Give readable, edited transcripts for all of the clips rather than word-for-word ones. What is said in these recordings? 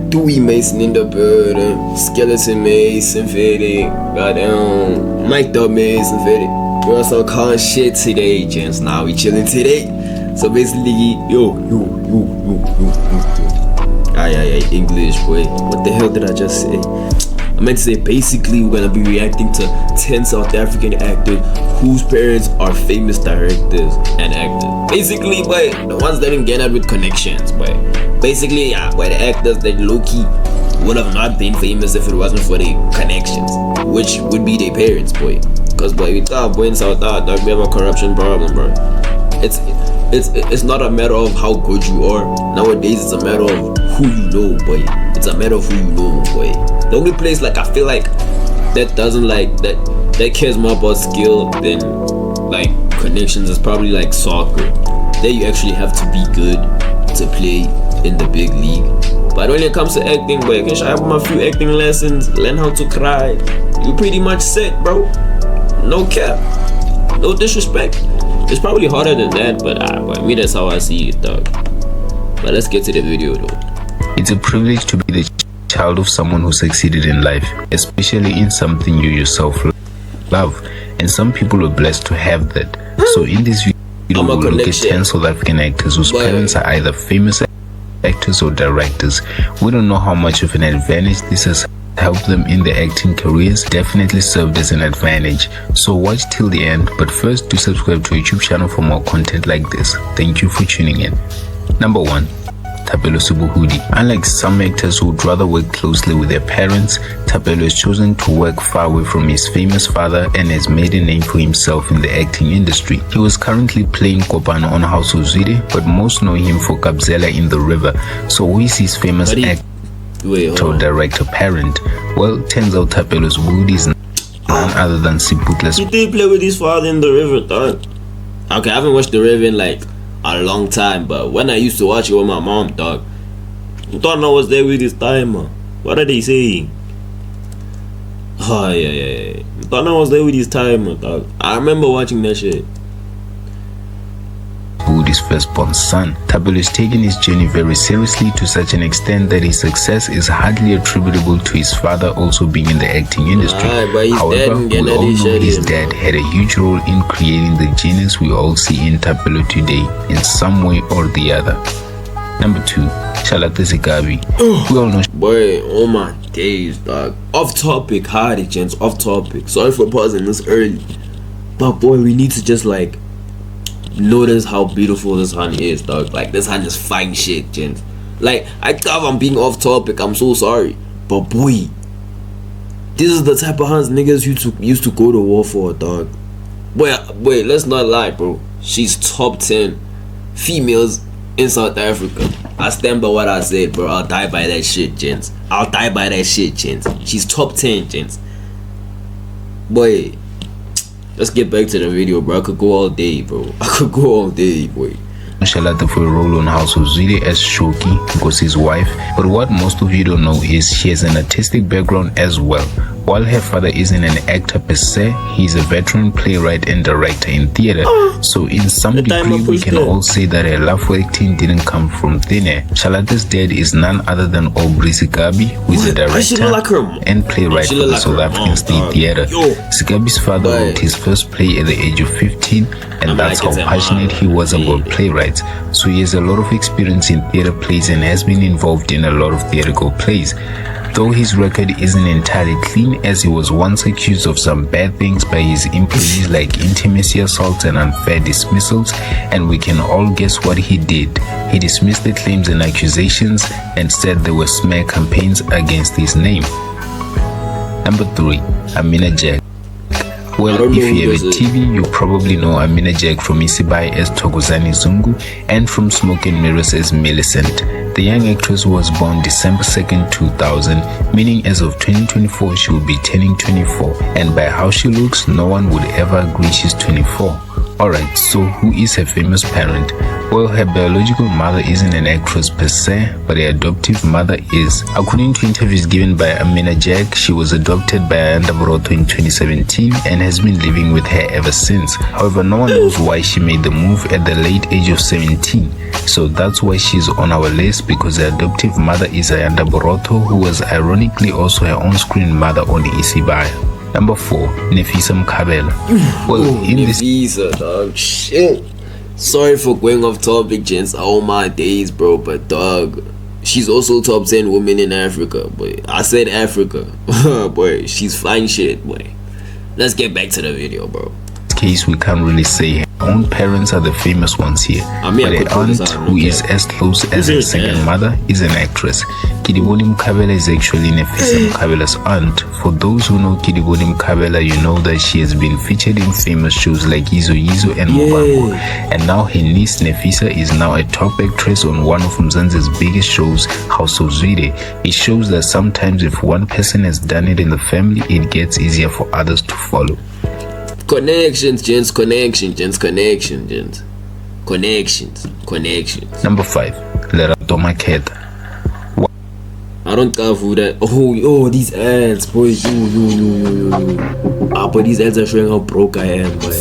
Dewey Mason in the building, Skeleton Mason fitted, goddamn Mike Dub Mason fitted. We're also calling shit today, gents. Now we chilling today. So basically, English, boy. What the hell did I just say? I meant to say basically we're gonna be reacting to 10 South African actors whose parents are famous directors and actors. Basically, boy, the ones that didn't get out with connections, boy. Basically, boy, the actors that low-key would have not been famous if it wasn't for their connections, which would be their parents, boy. Cause boy, we thought boy in South Africa we have a corruption problem, bro. It's not a matter of how good you are. Nowadays, it's a matter of who you know, boy. It's a matter of who you know, boy. The only place like I feel like that doesn't like that cares more about skill than like connections is probably like soccer. There you actually have to be good to play in the big league. But when it comes to acting, boy, I have my few acting lessons, learn how to cry. You pretty much set, bro. No cap, no disrespect. It's probably harder than that, but I mean that's how I see it, dog. But let's get to the video though. It's a privilege to be the child of someone who succeeded in life, especially in something you yourself love, and some people are blessed to have that. So in this video we'll look at 10 South African actors whose parents are either famous actors or directors. We don't know how much of an advantage this has helped them in their acting careers. Definitely served as an advantage, so watch till the end. But first, do subscribe to our YouTube channel for more content like this. Thank you for tuning in. Number 1, Thapelo Subuhudi. Unlike some actors who would rather work closely with their parents, Thapelo has chosen to work far away from his famous father and has made a name for himself in the acting industry. He was currently playing Kopano on House of Zwide, but most know him for Kabzela in the River. So who is his famous actor or director parent? Well, turns out Thapelo Subuhudi is none other than Siputla. He did play with his father in the River, dog. Okay, I haven't watched the River in like a long time, but when I used to watch it with my mom, dog, I thought I was there with his timer. What are they saying? Oh yeah. I thought I was there with his timer, dog. I remember watching that shit. His firstborn son. Thapelo is taking his journey very seriously, to such an extent that his success is hardly attributable to his father also being in the acting industry. However, we all know his dad had a huge role in creating the genius we all see in Thapelo today in some way or the other. Number 2, Charlotte Zikabi. We all know boy, oh my days, dog. Off topic, hardy gents, off topic. Sorry for pausing this early, but boy, we need to just like notice how beautiful this honey is, dog. Like, this honey is fine shit, gents. Like, I thought I'm being off topic, I'm so sorry, but boy, this is the type of hands niggas used to go to war for, dog. Boy, let's not lie, bro. She's top 10 females in South Africa. I stand by what I said, bro. I'll die by that shit, gents. I'll die by that shit, gents. She's top 10, gents. Boy, let's get back to the video, bro. I could go all day, bro. I could go all day, boy. Charlotte for a role on House of Zwide as Shoki, Nkosi's wife, but what most of you don't know is she has an artistic background as well. While her father isn't an actor per se, he's a veteran playwright and director in theater. So in some degree, we can all say that her love for acting didn't come from thin air. Charlotte's dad is none other than Aubrey Zikabi, who is a director and playwright for the South African State Theatre. Zikabi's father wrote his first play at the age of 15, and that's how passionate he was about playwrights. So he has a lot of experience in theatre plays and has been involved in a lot of theatrical plays. Though his record isn't entirely clean, as he was once accused of some bad things by his employees like intimacy assaults and unfair dismissals, and we can all guess what he did. He dismissed the claims and accusations and said there were smear campaigns against his name. Number 3, Amina Jack. Well, if you have a TV, you probably know Amina Jack from Isibai as Thokozani Zungu and from Smoke and Mirrors as Millicent. The young actress was born December 2nd, 2000, meaning as of 2024 she will be turning 24, and by how she looks, no one would ever agree she's 24. Alright, so who is her famous parent? Well, her biological mother isn't an actress per se, but her adoptive mother is. According to interviews given by Amina Jack, she was adopted by Ayanda Boroto in 2017 and has been living with her ever since. However, no one knows why she made the move at the late age of 17. So that's why she's on our list, because her adoptive mother is Ayanda Boroto, who was ironically also her on-screen mother on Isibaya. Number 4, Nefisa Mkhabela. Well, in this Nefisa, dog, shit. Sorry for going off topic, gents. All my days, bro. But dog, she's also top 10 women in Africa. Boy, I said Africa. Boy, she's fine shit, boy. Let's get back to the video, bro. case, we can't really say her own parents are the famous ones here, but her aunt, who is as close as her second mother, is an actress. Kidiboni Mkhabela is actually Nefisa Mkhabela's aunt. For those who know Kidiboni Mkhabela, you know that she has been featured in famous shows like Yizo Yizo and Mubango, and now her niece Nefisa is now a top actress on one of Mzansi's biggest shows, House of Zwide. It shows that sometimes if one person has done it in the family, it gets easier for others to follow. Connections, gents, connections. Number 5, Lerato Maketa. I don't care who that. Oh, these ads, boys. But these ads are showing how broke I am, boy.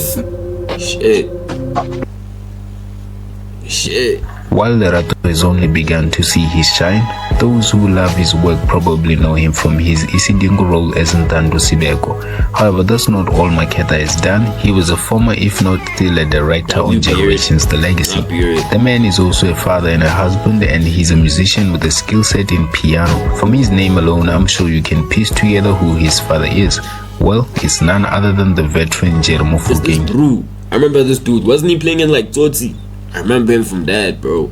Shit. While Lerato has only begun to see his shine, those who love his work probably know him from his Isidingo role as Ntando Sibeko. However, that's not all Maketa has done. He was a former, if not still a director on Generations The Legacy. The man is also a father and a husband, and he's a musician with a skill set in piano. From his name alone, I'm sure you can piece together who his father is. Well, it's none other than the veteran Jeremo Fugeng. I remember this dude. Wasn't he playing in like Tsotsi? I remember him from that, bro.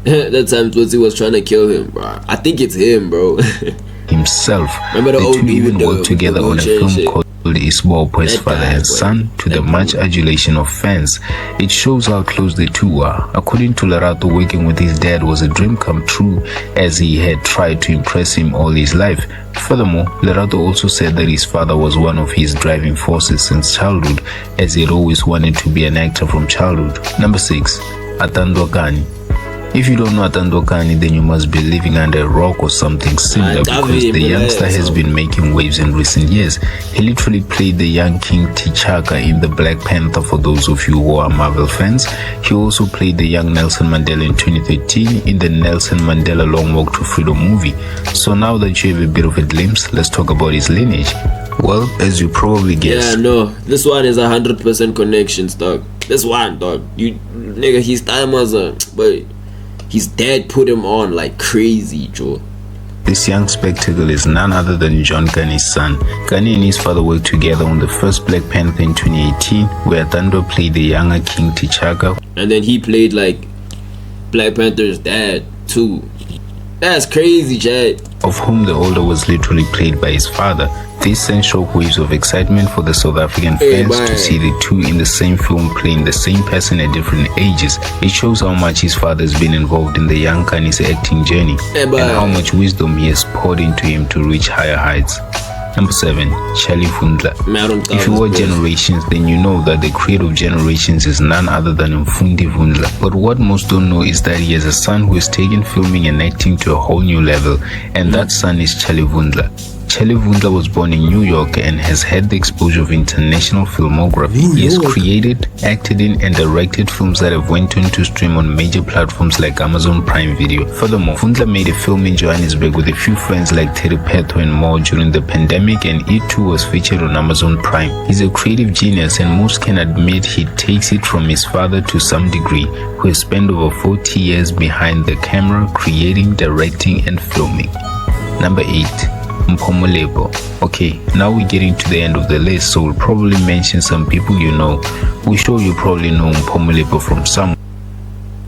That time Tsotsi was trying to kill him, bro. I think it's him, bro. Himself. Remember the two even worked together on a film called Isbo Opo's Father and Son, to the much adulation of fans. It shows how close the two are. According to Lerato, working with his dad was a dream come true, as he had tried to impress him all his life. Furthermore, Lerato also said that his father was one of his driving forces since childhood, as he had always wanted to be an actor from childhood. Number 6, Atandwa Kani. If you don't know Atandwa Kani, then you must be living under a rock or something similar, because the youngster has been making waves in recent years. He literally played the young King T'Chaka in the Black Panther, for those of you who are Marvel fans. He also played the young Nelson Mandela in 2013 in the Nelson Mandela Long Walk to Freedom movie. So now that you have a bit of a glimpse, let's talk about his lineage. Well, as you probably guessed. Yeah, no, this one is 100% connections, dog. This one, dog. You nigga, his time was but his dad put him on like crazy, Joe. This young spectacle is none other than John Kani's son. Kani and his father worked together on the first Black Panther in 2018, where Atandwa played the younger King T'Chaka. And then he played like Black Panther's dad too. That's crazy, Chad. Of whom the older was literally played by his father. This sent shockwaves of excitement for the South African fans to see the two in the same film playing the same person at different ages. It shows how much his father has been involved in the young Kani's acting journey, and how much wisdom he has poured into him to reach higher heights. Number 7, Charlie Fundla. If you watch Generations, then you know that the creator of Generations is none other than Mfundi Fundla. But what most don't know is that he has a son who has taken filming and acting to a whole new level, and that son is Charlie Fundla. Charlie Fundla was born in New York and has had the exposure of international filmography. He has created, acted in, and directed films that have went on to stream on major platforms like Amazon Prime Video. Furthermore, Fundla made a film in Johannesburg with a few friends like Terry Petho and more during the pandemic, and it too was featured on Amazon Prime. He's a creative genius, and most can admit he takes it from his father to some degree, who has spent over 40 years behind the camera creating, directing, and filming. Number 8, Mpomolebo. Okay, now we're getting to the end of the list, so we'll probably mention some people you know. We're sure you probably know Mpomolebo from somewhere.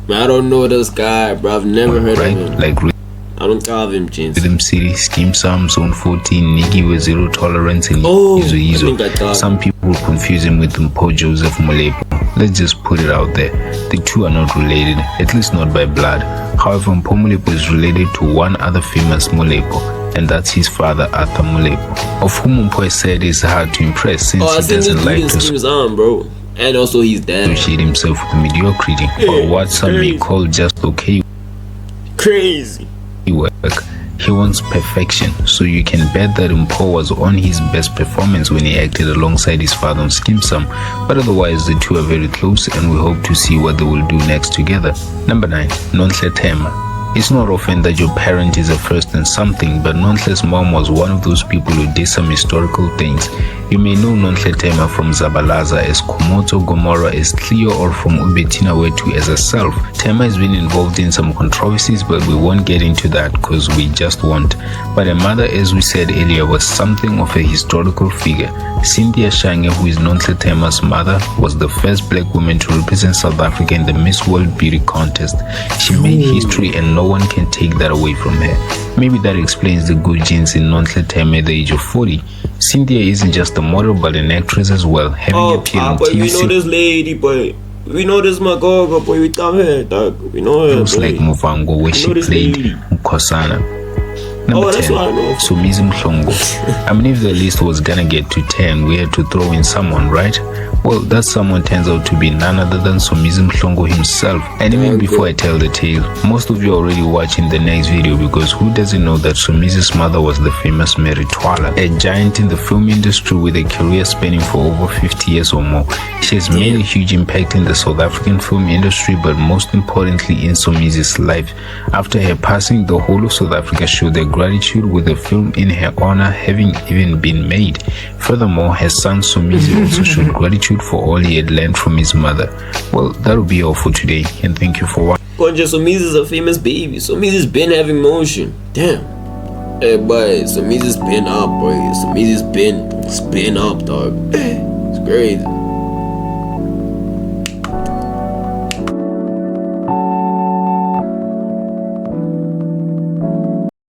I don't know this guy, bro. I've never heard of him. Like I don't have him, James. Rhythm City, Scheme Sam, Zone 14, Niggy with Zero Tolerance, and Yizo Yizo. Some people confuse him with Mpo Joseph Molebo. Let's just put it out there. The two are not related, at least not by blood. However, Mpo Molebo is related to one other famous Molebo, and that's his father, Arthur Molebo, of whom Mpo has said is hard to impress since he doesn't like to bro. And also his dad. associate himself with mediocrity, or what some may call just okay Crazy. work. He wants perfection, so you can bet that Mpo was on his best performance when he acted alongside his father on Skim Sam, but otherwise the two are very close and we hope to see what they will do next together. Number 9. Nonhle Tema. It's not often that your parent is a first in something, but Nonhle's mom was one of those people who did some historical things. You may know Nonhle Tema from Zabalaza as Kumoto Gomora as Cleo, or from Ubetina Wetu as herself. Tema has been involved in some controversies, but we won't get into that because we just won't. But her mother, as we said earlier, was something of a historical figure. Cynthia Shange, who is Nonhle Tema's mother, was the first black woman to represent South Africa in the Miss World Beauty contest. She made history and no one can take that away from her. Maybe that explains the good genes in Nonhle Tema at the age of 40. Cynthia isn't just a model but an actress as well, having appeared on boy, TV we know this lady, boy. We know this Magogo, boy. We come here, dog. We know her. shows like Muvango, where she played Mkhosana. Number 10, Somizi Mhlongo. I mean, if the list was gonna get to 10, we had to throw in someone, right? Well, that someone turns out to be none other than Somizi Mhlongo himself. And even before I tell the tale, most of you are already watching the next video, because who doesn't know that Somizi's mother was the famous Mary Twala, a giant in the film industry with a career spanning for over 50 years or more. She has made a huge impact in the South African film industry, but most importantly in Somizi's life. After her passing, the whole of South Africa showed their gratitude, with a film in her honor having even been made. Furthermore, her son Somizi also showed gratitude for all he had learned from his mother. Well, that'll be all for today, and thank you for watching. Konja, Somizi's a famous baby. Somizi's been having motion. Damn. Hey, boy, Somizi's been up, boy. Somizi's been up, dog. It's crazy.